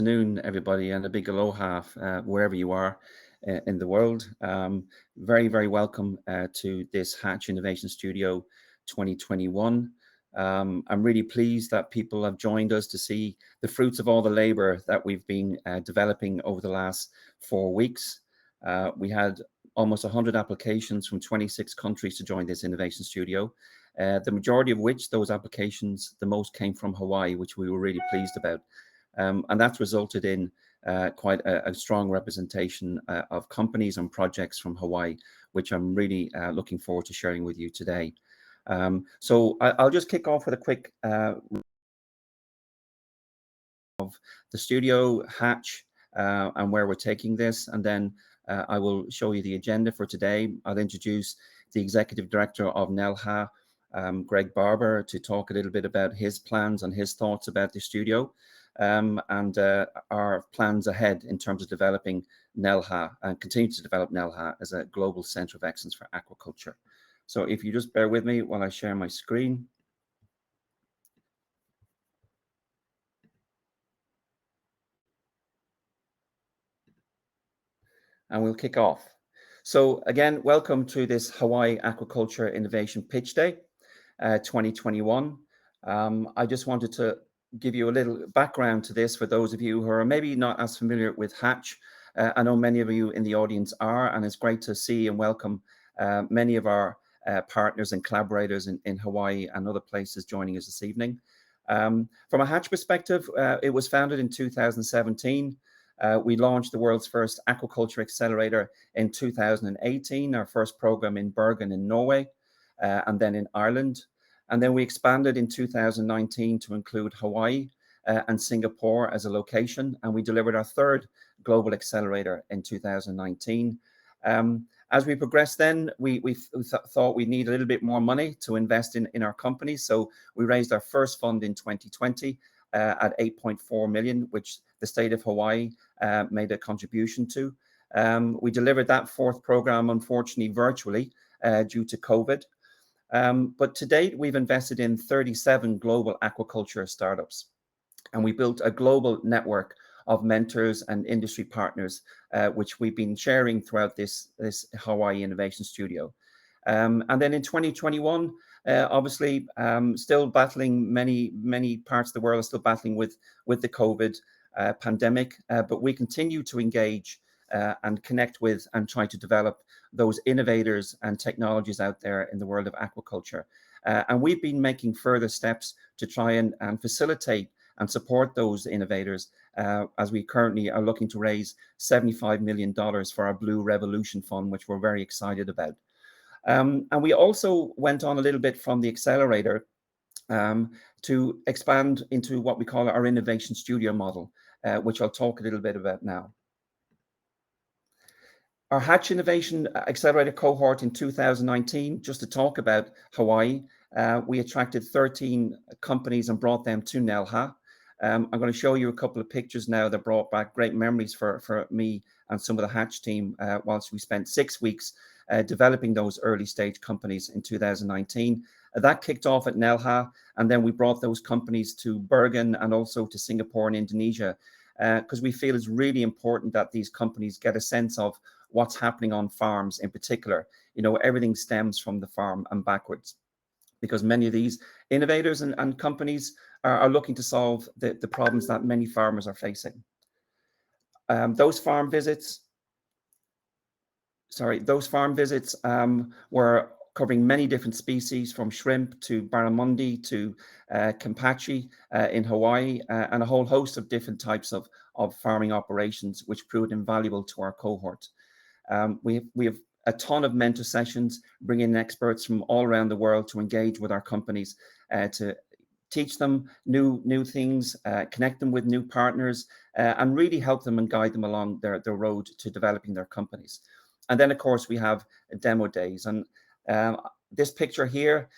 Afternoon, everybody, and a big aloha wherever you are in the world. Very, very welcome to this HATCH Innovation Studio 2021. I'm really pleased that people have joined us to see the fruits of all the labor that we've been developing over the last 4 weeks. We had almost 100 applications from 26 countries to join this innovation studio. The majority of which, those applications, the most came from Hawaii, which we were really pleased about. And that's resulted in quite a strong representation of companies and projects from Hawaii, which I'm really looking forward to sharing with you today. So I'll just kick off with a quick of the studio, HATCH, and where we're taking this. And then I will show you the agenda for today. I'll introduce the Executive Director of NELHA, Greg Barber, to talk a little bit about his plans and his thoughts about the studio. And our plans ahead in terms of developing NELHA and continue to develop NELHA as a global center of excellence for aquaculture. So if you just bear with me while I share my screen. And we'll kick off. So again, welcome to this Hawai'i Aquaculture Innovation Pitch Day 2021. I just wanted to give you a little background to this for those of you who are maybe not as familiar with HATCH. I know many of you in the audience are, and it's great to see and welcome many of our partners and collaborators in Hawaii and other places joining us this evening. From a HATCH perspective, it was founded in 2017. We launched the world's first aquaculture accelerator in 2018, our first program in Bergen in Norway, and then in Ireland. And then we expanded in 2019 to include Hawaii and Singapore as a location. And we delivered our third global accelerator in 2019. As we progressed then, we thought we need a little bit more money to invest in our company. So we raised our first fund in 2020 at 8.4 million, which the state of Hawaii made a contribution to. We delivered that fourth program, unfortunately, virtually due to COVID. But to date, we've invested in 37 global aquaculture startups, and we built a global network of mentors and industry partners, which we've been sharing throughout this Hawai'i Innovation Studio. And then in 2021, obviously, still battling, many parts of the world are still battling with the COVID pandemic, but we continue to engage and connect with and try to develop those innovators and technologies out there in the world of aquaculture. And we've been making further steps to try and facilitate and support those innovators as we currently are looking to raise $75 million for our Blue Revolution Fund, which we're very excited about. And we also went on a little bit from the accelerator to expand into what we call our innovation studio model, which I'll talk a little bit about now. Our HATCH Innovation Accelerator cohort in 2019, just to talk about Hawaii, we attracted 13 companies and brought them to NELHA. I'm going to show you a couple of pictures now that brought back great memories for me and some of the HATCH team whilst we spent 6 weeks developing those early stage companies in 2019. That kicked off at NELHA, and then we brought those companies to Bergen and also to Singapore and Indonesia, because we feel it's really important that these companies get a sense of what's happening on farms in particular. You know, everything stems from the farm and backwards, because many of these innovators and companies are looking to solve the problems that many farmers are facing. Those farm visits were covering many different species, from shrimp to barramundi to kampachi in Hawaii, and a whole host of different types of farming operations, which proved invaluable to our cohort. We have a ton of mentor sessions, bringing in experts from all around the world to engage with our companies, to teach them new things, connect them with new partners, and really help them and guide them along their road to developing their companies. And then, of course, we have demo days. And this picture here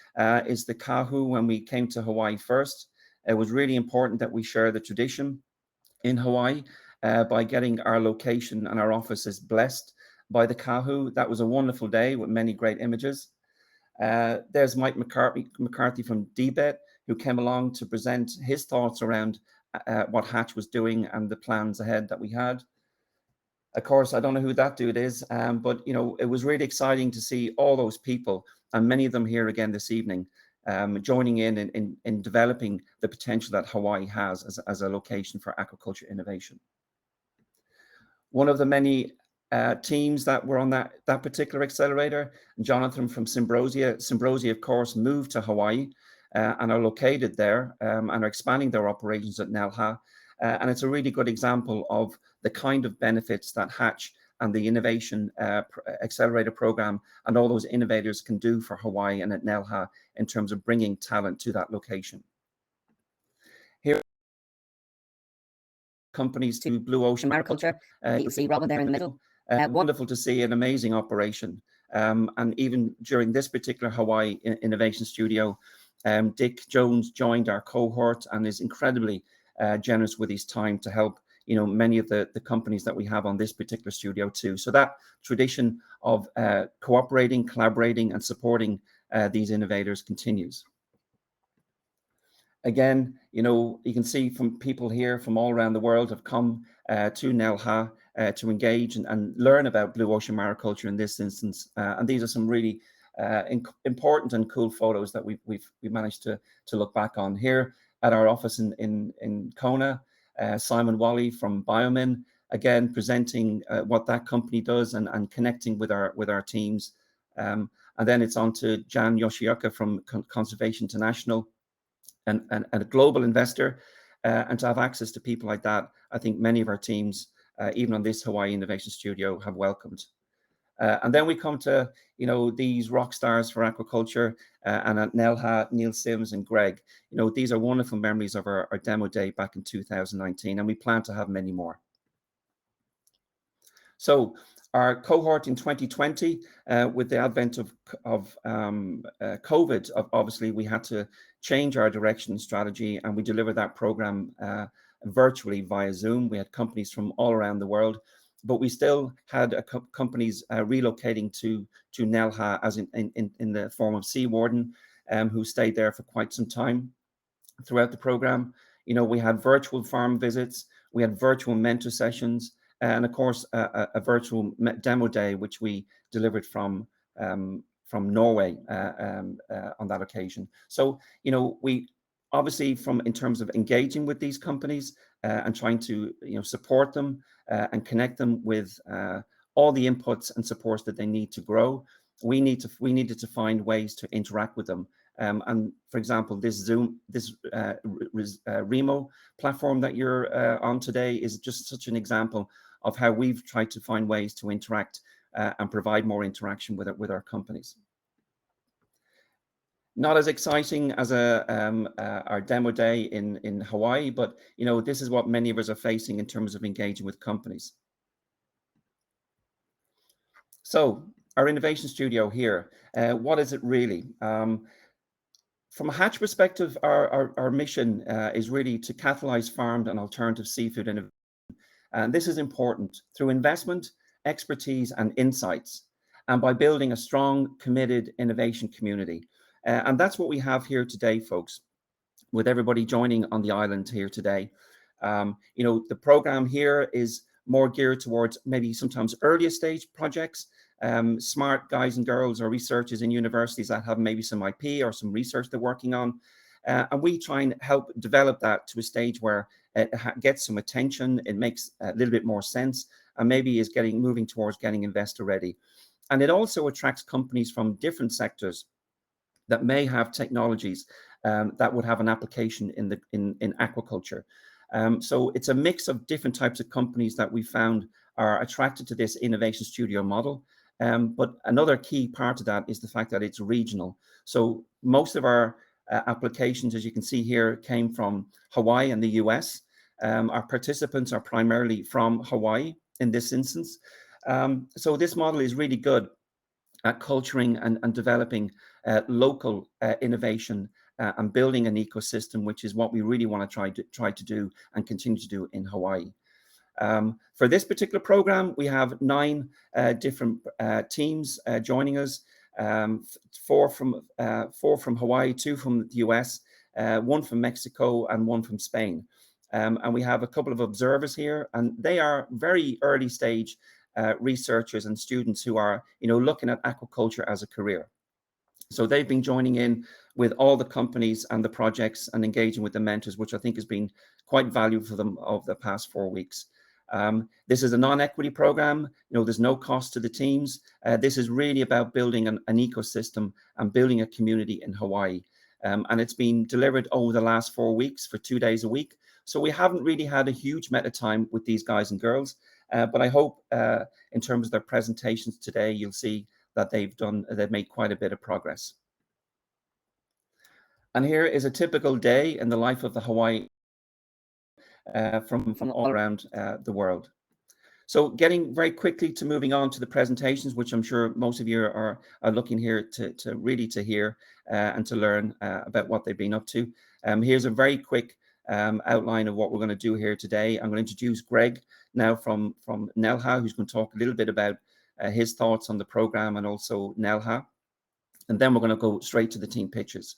is the kahu when we came to Hawaii first. It was really important that we share the tradition in Hawaii by getting our location and our offices blessed by the kahu. That was a wonderful day with many great images. There's Mike McCarthy from DBET, who came along to present his thoughts around what Hatch was doing and the plans ahead that we had. Of course, I don't know who that dude is, but it was really exciting to see all those people, and many of them here again this evening, joining in developing the potential that Hawaii has as a location for aquaculture innovation. One of the many teams that were on that particular accelerator, Jonathan from Symbrosia. Symbrosia, of course, moved to Hawaii and are located there and are expanding their operations at Nelha. And it's a really good example of the kind of benefits that Hatch and the Innovation Accelerator program and all those innovators can do for Hawaii and at Nelha in terms of bringing talent to that location. Here, companies to Blue Ocean Mariculture. You see Robin there in the middle. Wonderful to see, an amazing operation. And even during this particular Hawaii Innovation Studio, Dick Jones joined our cohort and is incredibly generous with his time to help many of the companies that we have on this particular studio too. So that tradition of cooperating, collaborating, and supporting these innovators continues. Again, you can see from people here from all around the world have come to Nelha to engage and learn about blue ocean mariculture in this instance. And these are some really important and cool photos that we managed to look back on here at our office in Kona. Simon Wally from Biomin, again presenting what that company does and connecting with our teams. And then it's on to Jan Yoshioka from Conservation International, and a global investor, and to have access to people like that, I think many of our teams, even on this Hawaii Innovation Studio, have welcomed. And then we come to these rock stars for aquaculture, and at Nelha, Neil Sims and Greg. These are wonderful memories of our demo day back in 2019, and we plan to have many more. So our cohort in 2020, with the advent of COVID, obviously we had to change our direction and strategy, and we delivered that program virtually via Zoom. We had companies from all around the world, but we still had companies relocating to Nelha as in the form of Sea Warden, who stayed there for quite some time throughout the program. We had virtual farm visits, we had virtual mentor sessions, and of course a virtual demo day, which we delivered from Norway on that occasion. So we obviously, in terms of engaging with these companies and trying to support them and connect them with all the inputs and supports that they need to grow, we needed to find ways to interact with them. And for example, this Remo platform that you're on today is just such an example of how we've tried to find ways to interact and provide more interaction with our companies. Not as exciting as our demo day in Hawaii, but this is what many of us are facing in terms of engaging with companies. So our innovation studio here, what is it really? From a Hatch perspective, our mission is really to catalyze farmed and alternative seafood innovation. And this is important through investment, expertise, and insights, and by building a strong, committed innovation community. And that's what we have here today, folks, with everybody joining on the island here today. The program here is more geared towards maybe sometimes earlier stage projects, smart guys and girls or researchers in universities that have maybe some IP or some research they're working on. And we try and help develop that to a stage where it gets some attention, it makes a little bit more sense, and maybe is moving towards getting investor ready. And it also attracts companies from different sectors that may have technologies that would have an application in aquaculture. So it's a mix of different types of companies that we found are attracted to this innovation studio model. But another key part of that is the fact that it's regional. So most of our applications, as you can see here, came from Hawaii and the US. Our participants are primarily from Hawaii in this instance. So this model is really good at culturing and developing local innovation and building an ecosystem, which is what we really want to try to do and continue to do in Hawaii. For this particular program, we have 9 different teams joining us. 4 from Hawaii, 2 from the US, 1 from Mexico, and 1 from Spain. and we have a couple of observers here, and they are very early stage researchers and students who are, looking at aquaculture as a career. So they've been joining in with all the companies and the projects and engaging with the mentors, which I think has been quite valuable for them over the past 4 weeks. This is a non-equity program. There's no cost to the teams. This is really about building an ecosystem and building a community in Hawaii. And it's been delivered over the last 4 weeks for 2 days a week. So we haven't really had a huge amount of time with these guys and girls. But I hope in terms of their presentations today, you'll see that they've made quite a bit of progress. And here is a typical day in the life of the Hawaii from all around the world. So getting very quickly to moving on to the presentations, which I'm sure most of you are looking here to really hear and to learn about what they've been up to. Here's a very quick outline of what we're going to do here today. I'm going to introduce Greg now from NELHA, who's going to talk a little bit about his thoughts on the program and also NELHA. And then we're going to go straight to the team pitches.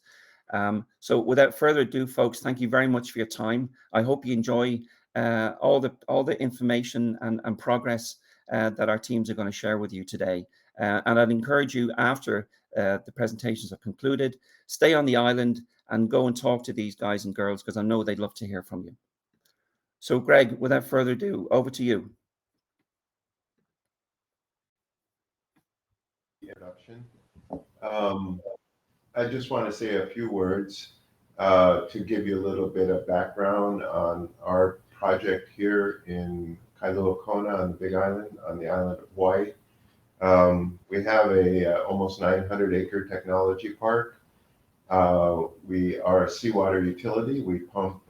So without further ado, folks, thank you very much for your time. I hope you enjoy all the information and progress that our teams are going to share with you today. And I'd encourage you, after the presentations are concluded, stay on the island and go and talk to these guys and girls, because I know they'd love to hear from you. So Greg, without further ado, over to you. Introduction. I just want to say a few words to give you a little bit of background on our project here in Kailua Kona on the Big Island, on the island of Hawaii. We have a almost 900-acre technology park. We are a seawater utility. We pump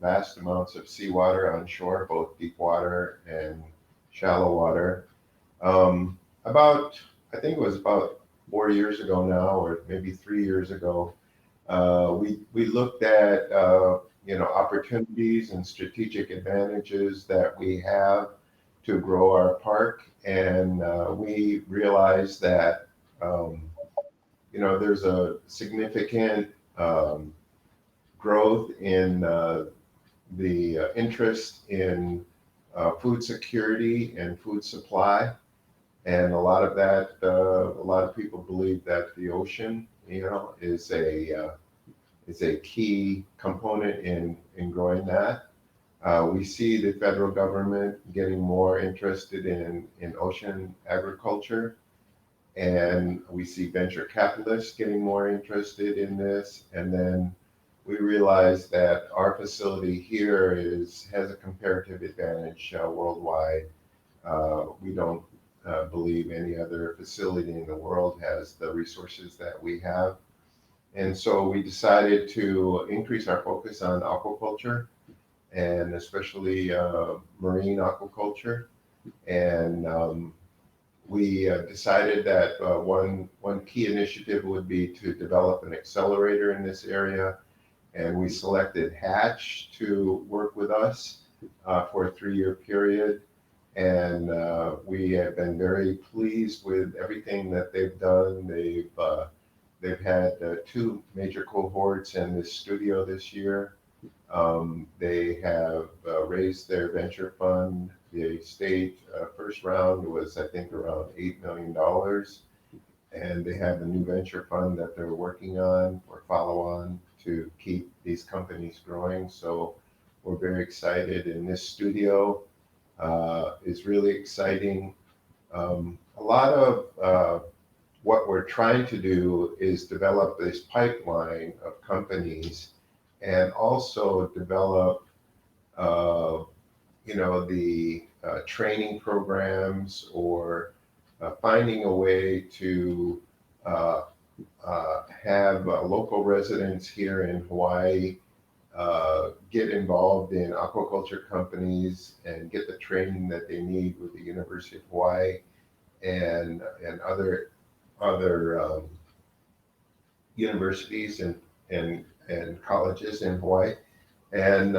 vast amounts of seawater on shore, both deep water and shallow water. I think it was about 4 years ago now, or maybe 3 years ago, we looked at opportunities and strategic advantages that we have to grow our park, and we realized that there's a significant growth in the interest in food security and food supply. And a lot of that, a lot of people believe that the ocean, is a key component in growing that. We see the federal government getting more interested in ocean agriculture, and we see venture capitalists getting more interested in this. And then we realize that our facility here has a comparative advantage worldwide. We don't believe any other facility in the world has the resources that we have. And so we decided to increase our focus on aquaculture, and especially marine aquaculture. And we decided that one key initiative would be to develop an accelerator in this area. And we selected HATCH to work with us for a 3-year period. And we have been very pleased with everything that they've done. They've had 2 major cohorts in this studio this year. They have raised their venture fund. The state first round was, I think, around $8 million. And they have a new venture fund that they're working on or follow on to keep these companies growing. So we're very excited. In this studio is really exciting. A lot of what we're trying to do is develop this pipeline of companies, and also develop the training programs, or finding a way to have local residents here in Hawaii get involved in aquaculture companies and get the training that they need with the University of Hawaii and other universities and colleges in Hawaii. And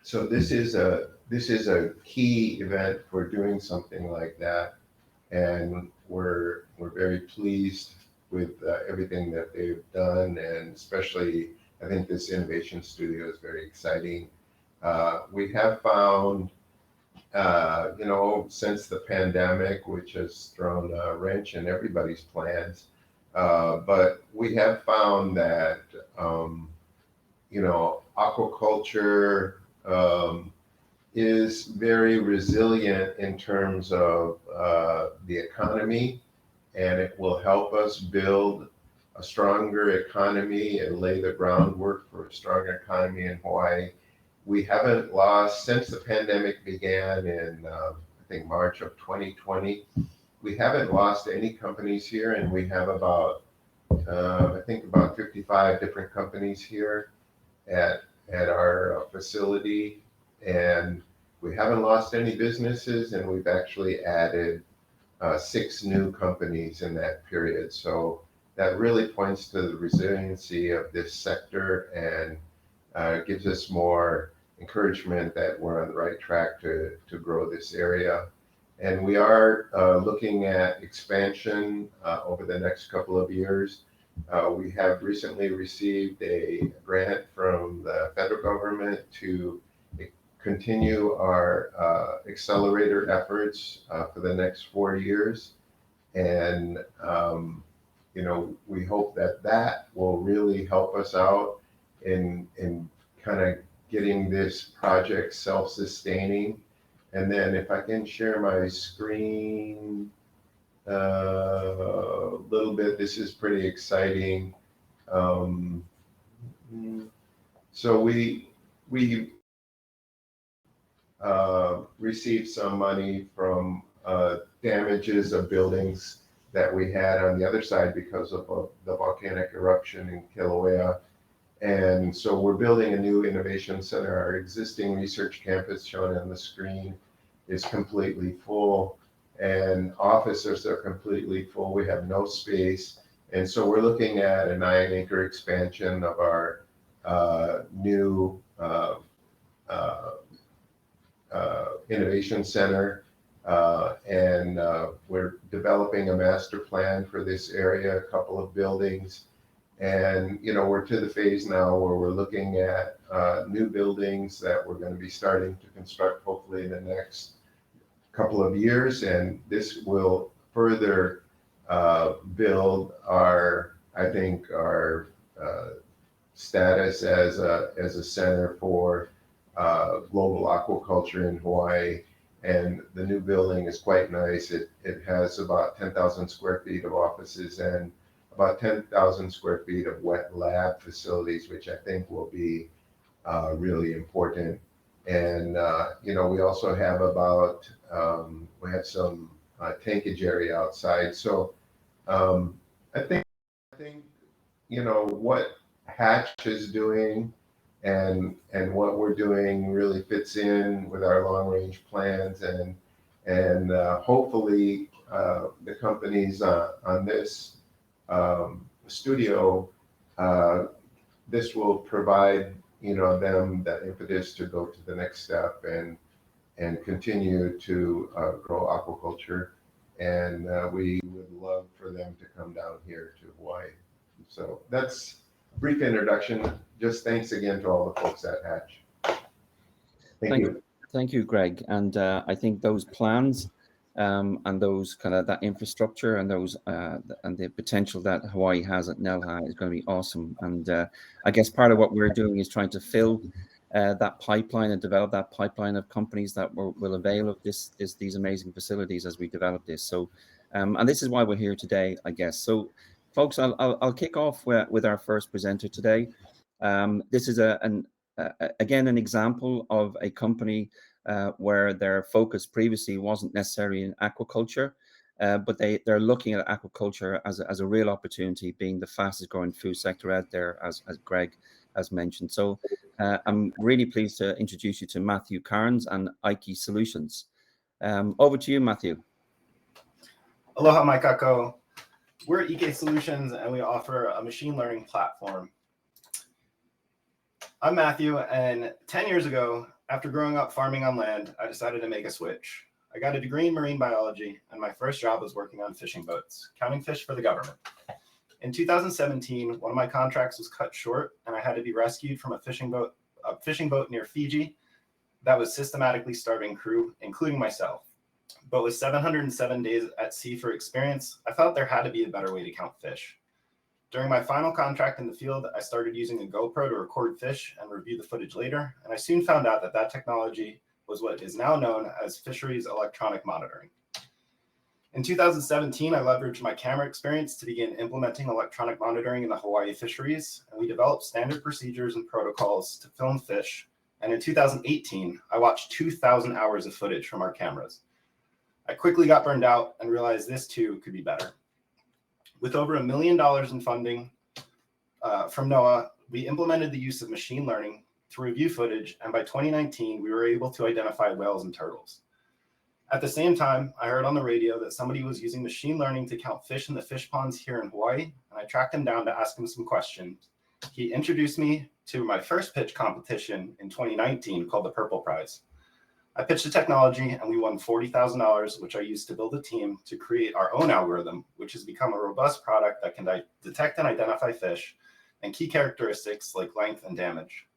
so this is a key event for doing something like that, and we're very pleased with everything that they've done, and especially I think this innovation studio is very exciting. We have found, since the pandemic, which has thrown a wrench in everybody's plans, but we have found that, aquaculture is very resilient in terms of the economy, and it will help us build a stronger economy and lay the groundwork for a stronger economy in Hawaii. We haven't lost, since the pandemic began in, I think, March of 2020, we haven't lost any companies here, and we have about, I think, about 55 different companies here at our facility, and we haven't lost any businesses, and we've actually added 6 new companies in that period. So that really points to the resiliency of this sector and gives us more encouragement that we're on the right track to grow this area. And we are looking at expansion over the next couple of years. We have recently received a grant from the federal government to continue our Accelerator efforts for the next 4 years. And, we hope that will really help us out in kind of getting this project self-sustaining. And then if I can share my screen a little bit, this is pretty exciting. So we received some money from damages of buildings that we had on the other side because of the volcanic eruption in Kilauea. And so we're building a new innovation center. Our existing research campus shown on the screen is completely full, and offices are completely full. We have no space. And so we're looking at a 9-acre expansion of our new innovation center. And we're developing a master plan for this area, a couple of buildings. And, we're to the phase now where we're looking at new buildings that we're going to be starting to construct hopefully in the next couple of years. And this will further build our status as a center for global aquaculture in Hawaii. And the new building is quite nice. It has about 10,000 square feet of offices and about 10,000 square feet of wet lab facilities, which I think will be really important. And, we also have we have some tankage area outside. So I think, what Hatch is doing and what we're doing really fits in with our long range plans, and hopefully the companies on this studio, this will provide them that impetus to go to the next step and continue to grow aquaculture. And we would love for them to come down here to Hawaii. So that's a brief introduction. Just thanks again to all the folks at Hatch. Thank you. Thank you, Greg. And I think those plans and those kind of that infrastructure and those and the potential that Hawaii has at NELHA is going to be awesome. And I guess part of what we're doing is trying to fill that pipeline and develop that pipeline of companies that will avail of these amazing facilities as we develop this. So, and this is why we're here today, I guess. So, folks, I'll kick off with our first presenter today. This is again an example of a company where their focus previously wasn't necessarily in aquaculture, but they're looking at aquaculture as a real opportunity, being the fastest growing food sector out there, as Greg has mentioned. So I'm really pleased to introduce you to Matthew Carnes and HATCH Solutions. Over to you, Matthew. Aloha, mai kako. We're at HATCH Solutions, and we offer a machine learning platform. I'm Matthew, and 10 years ago, after growing up farming on land, I decided to make a switch. I got a degree in marine biology, and my first job was working on fishing boats, counting fish for the government. In 2017, one of my contracts was cut short, and I had to be rescued from a fishing boat near Fiji that was systematically starving crew, including myself. But with 707 days at sea for experience, I felt there had to be a better way to count fish. During my final contract in the field, I started using a GoPro to record fish and review the footage later, and I soon found out that that technology was what is now known as fisheries electronic monitoring. In 2017, I leveraged my camera experience to begin implementing electronic monitoring in the Hawaii fisheries, and we developed standard procedures and protocols to film fish. And in 2018, I watched 2,000 hours of footage from our cameras. I quickly got burned out and realized this too could be better. With over $1 million in funding from NOAA, we implemented the use of machine learning to review footage, and by 2019, we were able to identify whales and turtles. At the same time, I heard on the radio that somebody was using machine learning to count fish in the fish ponds here in Hawaii, and I tracked him down to ask him some questions. He introduced me to my first pitch competition in 2019 called the Purple Prize. I pitched the technology and we won $40,000, which I used to build a team to create our own algorithm, which has become a robust product that can detect and identify fish and key characteristics like length and damage.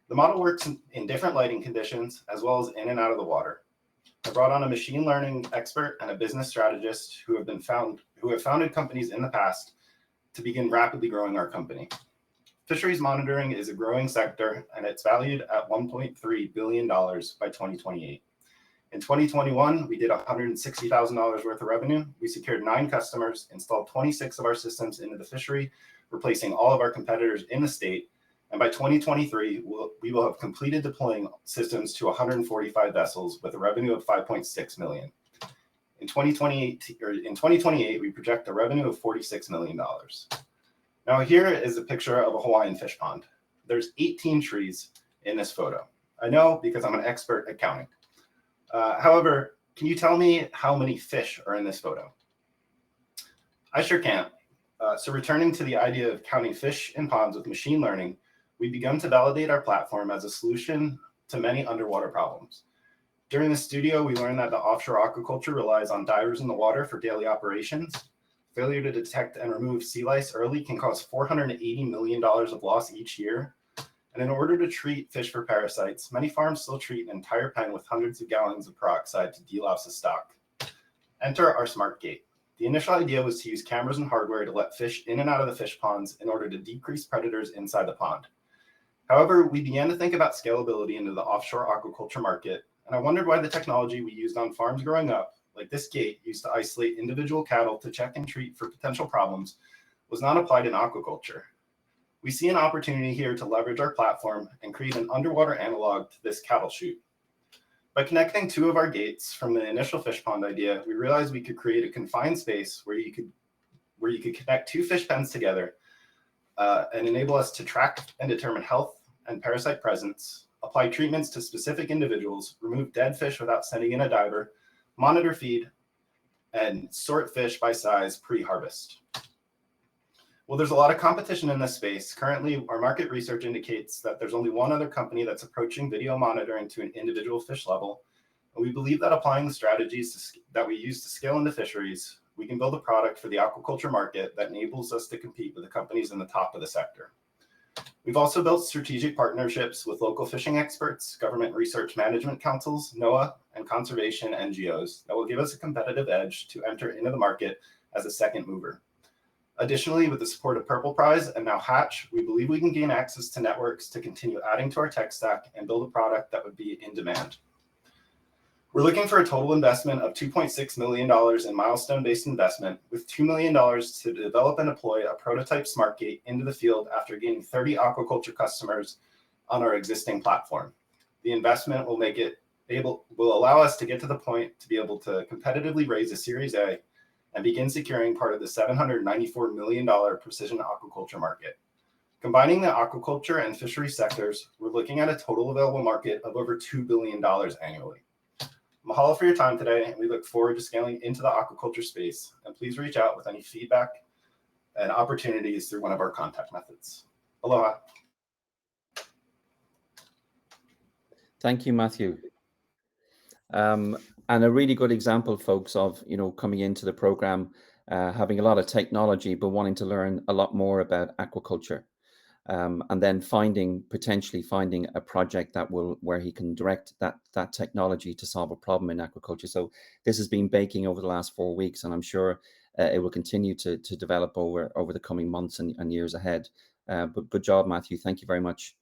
The model works in different lighting conditions as well as in and out of the water. I brought on a machine learning expert and a business strategist who have founded companies in the past to begin rapidly growing our company. Fisheries monitoring is a growing sector, and it's valued at $1.3 billion by 2028. In 2021, we did $160,000 worth of revenue. We secured 9 customers, installed 26 of our systems into the fishery, replacing all of our competitors in the state. And by 2023, we will have completed deploying systems to 145 vessels with a revenue of $5.6 million. In 2028, we project a revenue of $46 million. Now here is a picture of a Hawaiian fish pond. There's 18 trees in this photo. I know because I'm an expert at counting. However, can you tell me how many fish are in this photo? I sure can't. So returning to the idea of counting fish in ponds with machine learning, we've begun to validate our platform as a solution to many underwater problems. During the studio, we learned that the offshore aquaculture relies on divers in the water for daily operations. Failure to detect and remove sea lice early can cause $480 million of loss each year. And in order to treat fish for parasites, many farms still treat an entire pen with hundreds of gallons of peroxide to delouse the stock. Enter our smart gate. The initial idea was to use cameras and hardware to let fish in and out of the fish ponds in order to decrease predators inside the pond. However, we began to think about scalability into the offshore aquaculture market, and I wondered why the technology we used on farms growing up, like this gate used to isolate individual cattle to check and treat for potential problems, was not applied in aquaculture. We see an opportunity here to leverage our platform and create an underwater analog to this cattle chute. By connecting 2 of our gates from the initial fish pond idea, we realized we could create a confined space where you could connect 2 fish pens together and enable us to track and determine health and parasite presence, apply treatments to specific individuals, remove dead fish without sending in a diver, monitor feed, and sort fish by size pre-harvest. Well, there's a lot of competition in this space. Currently, our market research indicates that there's only one other company that's approaching video monitoring to an individual fish level. And we believe that applying the strategies that we use to scale into fisheries, we can build a product for the aquaculture market that enables us to compete with the companies in the top of the sector. We've also built strategic partnerships with local fishing experts, government research management councils, NOAA, and conservation NGOs that will give us a competitive edge to enter into the market as a second mover. Additionally, with the support of Purple Prize and now Hatch, we believe we can gain access to networks to continue adding to our tech stack and build a product that would be in demand. We're looking for a total investment of $2.6 million in milestone-based investment, with $2 million to develop and deploy a prototype smart gate into the field after gaining 30 aquaculture customers on our existing platform. The investment will allow us to get to the point to be able to competitively raise a Series A and begin securing part of the $794 million precision aquaculture market. Combining the aquaculture and fishery sectors, we're looking at a total available market of over $2 billion annually. Mahalo for your time today, and we look forward to scaling into the aquaculture space. And please reach out with any feedback and opportunities through one of our contact methods. Aloha. Thank you, Matthew. And a really good example, folks, of coming into the program, having a lot of technology, but wanting to learn a lot more about aquaculture. and then potentially finding a project where he can direct that technology to solve a problem in aquaculture. So this has been baking over the last 4 weeks, and I'm sure it will continue to develop over the coming months and years ahead. But good job, Matthew. Thank you very much.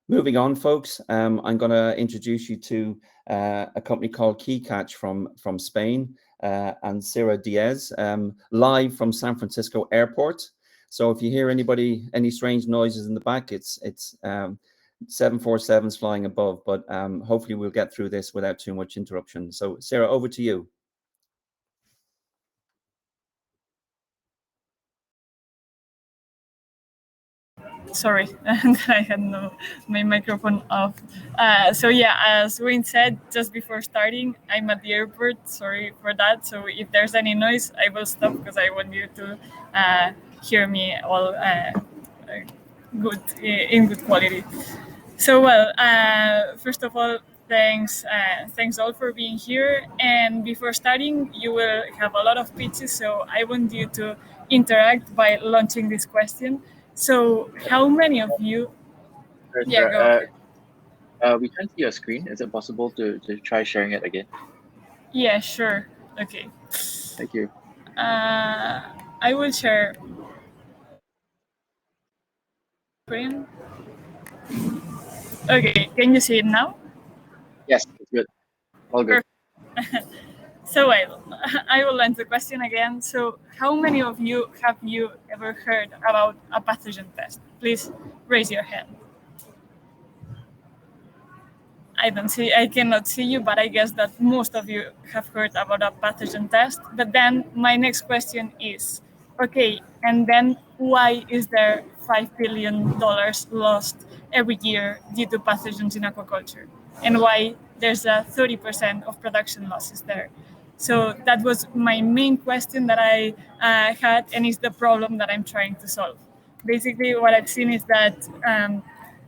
Moving on, folks, I'm going to introduce you to a company called HATCH from Spain, and Sarah Diaz, live from San Francisco Airport. So if you hear any strange noises in the back, it's 747s flying above, but hopefully we'll get through this without too much interruption. So Sarah, over to you. Sorry, I had my microphone off. So yeah, as Wayne said just before starting, I'm at the airport. Sorry for that. So if there's any noise, I will stop because I want you to hear me all in good quality. So well, first of all, thanks all for being here. And before starting, you will have a lot of pitches. So I want you to interact by launching this question. So how many of you? Yeah, go ahead. We can't see your screen. Is it possible to try sharing it again? Yeah, sure. Okay. Thank you. I will share screen. Okay, can you see it now? Yes, it's good. All good. So I will answer the question again. So how many of you have you ever heard about a pathogen test? Please raise your hand. I cannot see you, but I guess that most of you have heard about a pathogen test. But then my next question is, okay, and then why is there $5 billion lost every year due to pathogens in aquaculture? And why there's a 30% of production losses there? So that was my main question that I had, and is the problem that I'm trying to solve. Basically, what I've seen is that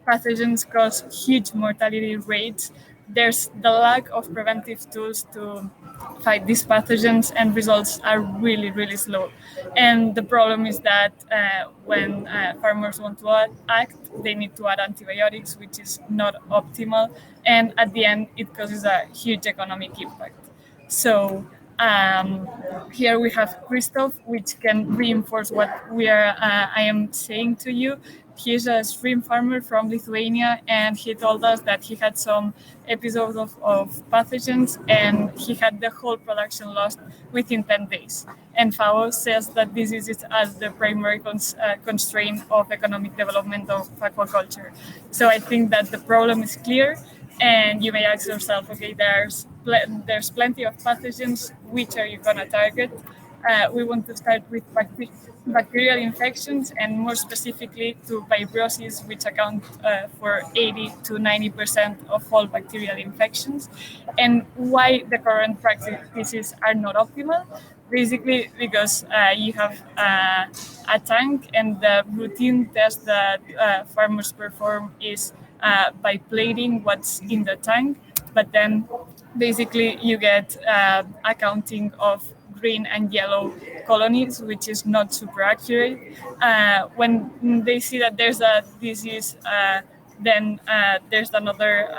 pathogens cause huge mortality rates. There's the lack of preventive tools to fight these pathogens, and results are really, really slow. And the problem is that when farmers want to act, they need to add antibiotics, which is not optimal. And at the end, it causes a huge economic impact. So here we have Christoph, which can reinforce what I am saying to you. He's a shrimp farmer from Lithuania, and he told us that he had some episodes of pathogens, and he had the whole production lost within 10 days. And FAO says that this is as the primary constraint of economic development of aquaculture. So I think that the problem is clear, and you may ask yourself, okay, there's plenty of pathogens. Which are you going to target? We want to start with bacterial infections, and more specifically to viruses, which account for 80 to 90% of all bacterial infections. And why the current practices are not optimal? Basically because you have a tank, and the routine test that farmers perform is by plating what's in the tank, but then basically you get a counting of green and yellow colonies, which is not super accurate. When they see that there's a disease, then there's another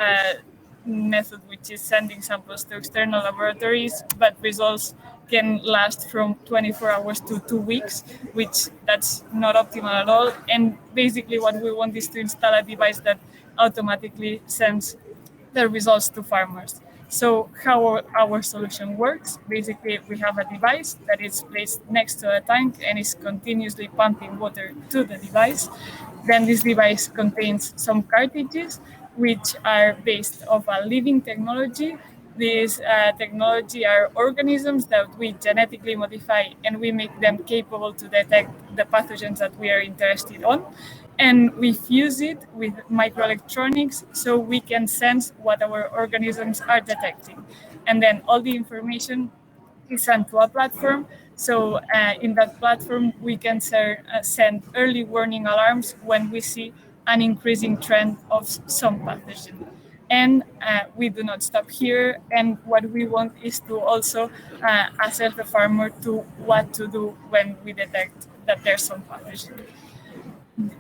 method, which is sending samples to external laboratories, but results can last from 24 hours to 2 weeks, which that's not optimal at all. And basically what we want is to install a device that automatically sends the results to farmers. So how our solution works, basically we have a device that is placed next to a tank and is continuously pumping water to the device. Then this device contains some cartridges, which are based off a living technology. This technology are organisms that we genetically modify, and we make them capable to detect the pathogens that we are interested on. And we fuse it with microelectronics so we can sense what our organisms are detecting. And then all the information is sent to a platform. So in that platform, we can send early warning alarms when we see an increasing trend of some pathogen. And we do not stop here. And what we want is to also assess the farmer to what to do when we detect that there's some pathogen.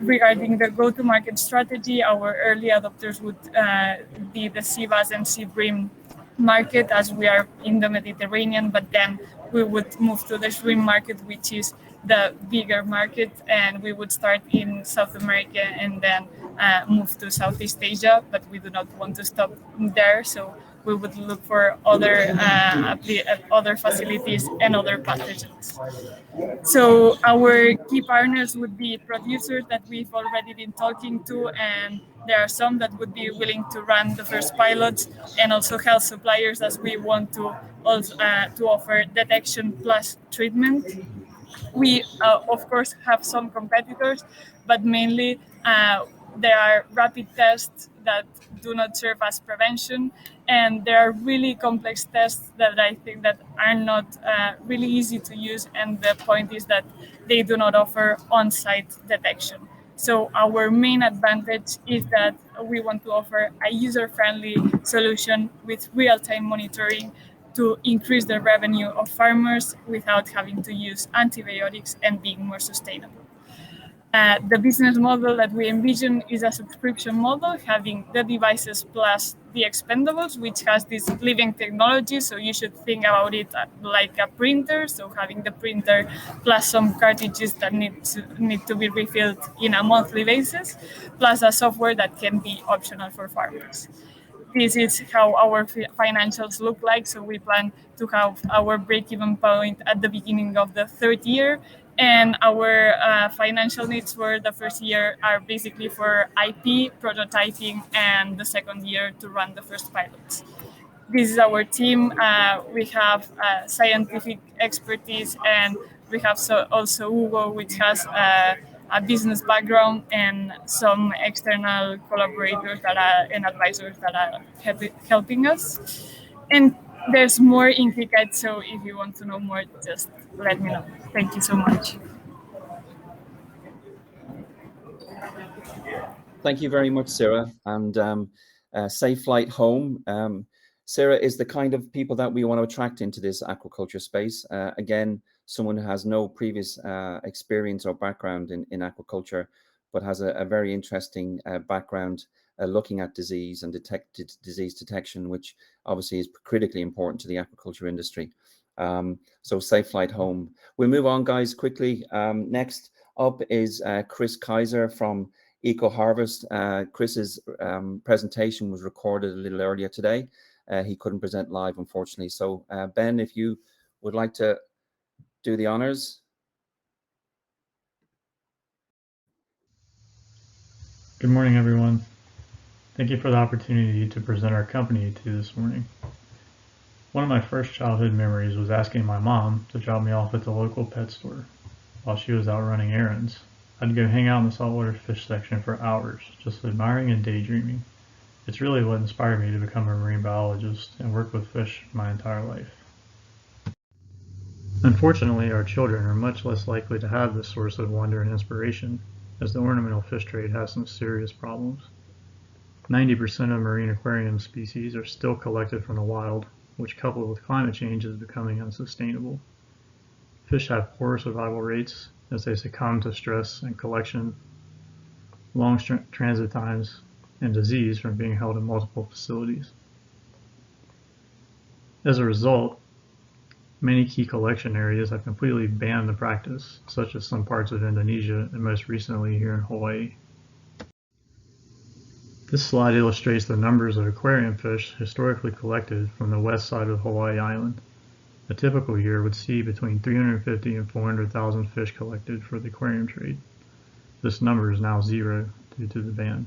regarding the go-to-market strategy, our early adopters would be the sea bass and sea bream market, as we are in the Mediterranean, but then we would move to the shrimp market, which is the bigger market, and we would start in South America and then move to Southeast Asia, but we do not want to stop there, so we would look for other facilities and other pathogens. So our key partners would be producers that we've already been talking to, and there are some that would be willing to run the first pilots, and also health suppliers, as we want to also to offer detection plus treatment. We of course have some competitors, but mainly there are rapid tests that do not serve as prevention, and there are really complex tests that I think that are not really easy to use, and the point is that they do not offer on-site detection. So our main advantage is that we want to offer a user-friendly solution with real-time monitoring to increase the revenue of farmers without having to use antibiotics and being more sustainable. The business model that we envision is a subscription model, having the devices plus the expendables, which has this living technology. So you should think about it like a printer. So having the printer plus some cartridges that need to be refilled in a monthly basis, plus a software that can be optional for farmers. This is how our financials look like. So we plan to have our break-even point at the beginning of the third year. And our financial needs for the first year are basically for IP, prototyping, and the second year to run the first pilots. This is our team. We have scientific expertise, and we have also Hugo, which has a business background, and some external collaborators and advisors that are helping us. And there's more in KiKite, so if you want to know more, just let me know. Thank you so much. Thank you very much, Sarah, and safe flight home. Sarah is the kind of people that we want to attract into this aquaculture space. Again, someone who has no previous experience or background in aquaculture, but has a very interesting background looking at disease and disease detection, which obviously is critically important to the aquaculture industry. So safe flight home. We'll move on, guys, quickly. Next up is Chris Kaiser from EcoHarvest. Chris's presentation was recorded a little earlier today. He couldn't present live, unfortunately. So Ben, if you would like to do the honors. Good morning, everyone. Thank you for the opportunity to present our company to you this morning. One of my first childhood memories was asking my mom to drop me off at the local pet store while she was out running errands. I'd go hang out in the saltwater fish section for hours, just admiring and daydreaming. It's really what inspired me to become a marine biologist and work with fish my entire life. Unfortunately, our children are much less likely to have this source of wonder and inspiration, as the ornamental fish trade has some serious problems. 90% of marine aquarium species are still collected from the wild, which, coupled with climate change, is becoming unsustainable. Fish have poor survival rates as they succumb to stress and collection, long transit times, and disease from being held in multiple facilities. As a result, many key collection areas have completely banned the practice, such as some parts of Indonesia and most recently here in Hawaii. This slide illustrates the numbers of aquarium fish historically collected from the west side of Hawaii Island. A typical year would see between 350 and 400,000 fish collected for the aquarium trade. This number is now zero due to the ban.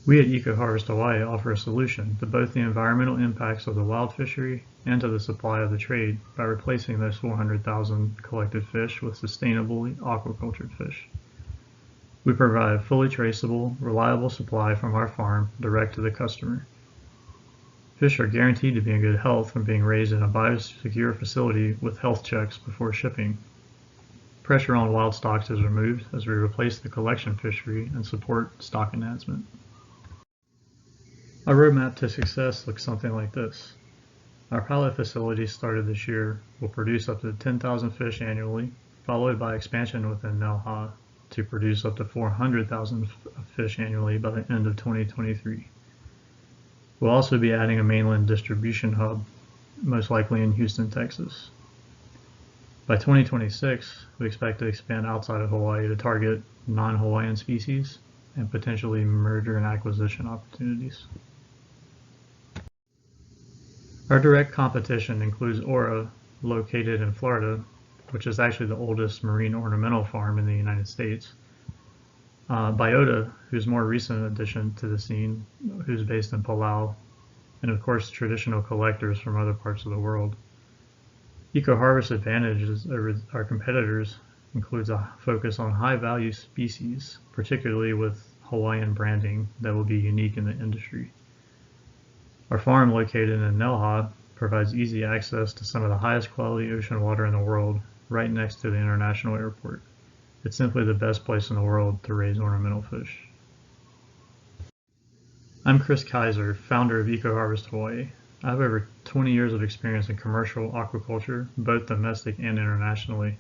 We at EcoHarvest Hawaii offer a solution to both the environmental impacts of the wild fishery and to the supply of the trade by replacing those 400,000 collected fish with sustainably aquacultured fish. We provide a fully traceable, reliable supply from our farm direct to the customer. Fish are guaranteed to be in good health from being raised in a biosecure facility with health checks before shipping. Pressure on wild stocks is removed as we replace the collection fishery and support stock enhancement. Our roadmap to success looks something like this. Our pilot facility started this year will produce up to 10,000 fish annually, followed by expansion within Nelha to produce up to 400,000 fish annually by the end of 2023. We'll also be adding a mainland distribution hub, most likely in Houston, Texas. By 2026, we expect to expand outside of Hawaii to target non-Hawaiian species and potentially merger and acquisition opportunities. Our direct competition includes Ora, located in Florida, which is actually the oldest marine ornamental farm in the United States. Biota, who's more recent addition to the scene, who's based in Palau, and of course traditional collectors from other parts of the world. EcoHarvest advantages over our competitors includes a focus on high-value species, particularly with Hawaiian branding that will be unique in the industry. Our farm, located in Nelha, provides easy access to some of the highest quality ocean water in the world, right next to the international airport. It's simply the best place in the world to raise ornamental fish. I'm Chris Kaiser, founder of EcoHarvest Hawaii. I have over 20 years of experience in commercial aquaculture, both domestic and internationally.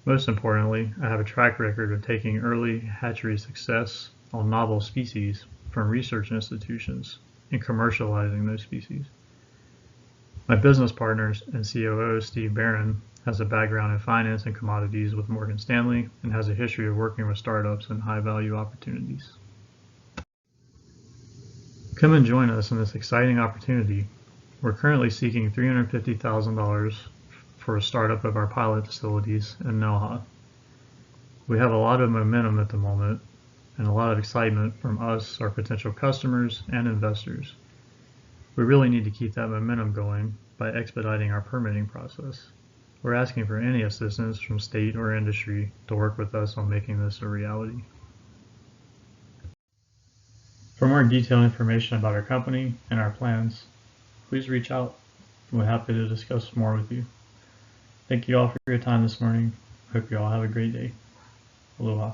Most importantly, I have a track record of taking early hatchery success on novel species from research institutions and commercializing those species. My business partners and COO, Steve Barron, has a background in finance and commodities with Morgan Stanley and has a history of working with startups and high-value opportunities. Come and join us in this exciting opportunity. We're currently seeking $350,000 for a startup of our pilot facilities in Nelha. We have a lot of momentum at the moment and a lot of excitement from us, our potential customers, and investors. We really need to keep that momentum going by expediting our permitting process. We're asking for any assistance from state or industry to work with us on making this a reality. For more detailed information about our company and our plans, please reach out. We're happy to discuss more with you. Thank you all for your time this morning. Hope you all have a great day. Aloha.